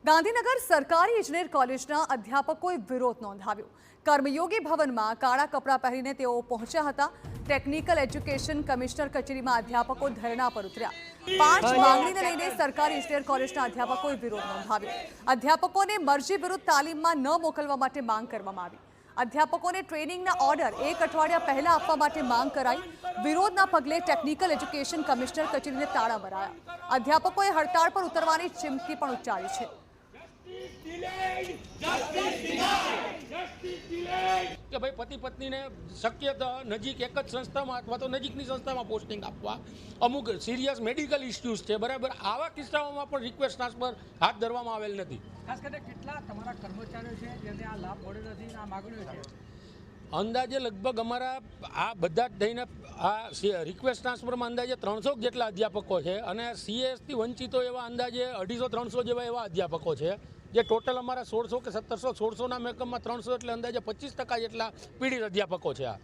ગાંધીનગર સરકારી ઇજનેર કોલેજના અધ્યાપકોએ વિરોધ નોંધાવ્યો। કર્મયોગી ભવનમાં કાળા કપડાં પહેરીને તેઓ પહોંચ્યા હતા। ટેકનિકલ એજ્યુકેશન કમિશનર કચેરીમાં અધ્યાપકો ધરણા પર ઉતર્યા। 5 માંગણીને લઈને સરકારી ઇજનેર કોલેજના અધ્યાપકોએ વિરોધ નોંધાવ્યો। અધ્યાપકોને મરજી વિરુદ્ધ તાલીમમાં ન મોકલવા માટે માંગ કરવામાં આવી। અધ્યાપકોને ટ્રેનિંગના ઓર્ડર 1 અઠવાડિયા પહેલા આપવા માટે માંગ કરાઈ। વિરોધના પગલે ટેકનિકલ એજ્યુકેશન કમિશનર કચેરીને તાળા મરાયા। અધ્યાપકોએ હડતાળ પર ઉતરવાની ચીમકી પણ ઉચ્ચારી છે। કે ભાઈ પતિ પત્નીને શક્ય નજીક એક જ સંસ્થામાં અથવા તો નજીકની સંસ્થામાં પોસ્ટિંગ આપવા। અમુક સિરિયસ મેડિકલ ઇસ્યુઝ છે, બરાબર, આવા કિસ્સાઓમાં પણ રિક્વેસ્ટ ટ્રાન્સફર હાથ ધરવામાં આવેલ નથી। ખાસ કરીને કેટલા તમારા કર્મચારીઓ છે જેને આ લાભ મળ્યો નથી અને આ માગણીઓ છે? અંદાજે લગભગ અમારા આ બધા જ થઈને આ રિક્વેસ્ટ ટ્રાન્સફરમાં અંદાજે 300 જેટલા અધ્યાપકો છે અને સીએસથી વંચિતો એવા અંદાજે 250-300 જેવા એવા અધ્યાપકો છે, જે ટોટલ અમારા 1600 કે 1700-1600ના મહેકમમાં 300 એટલે અંદાજે 25% જેટલા પીડિત અધ્યાપકો છે। આ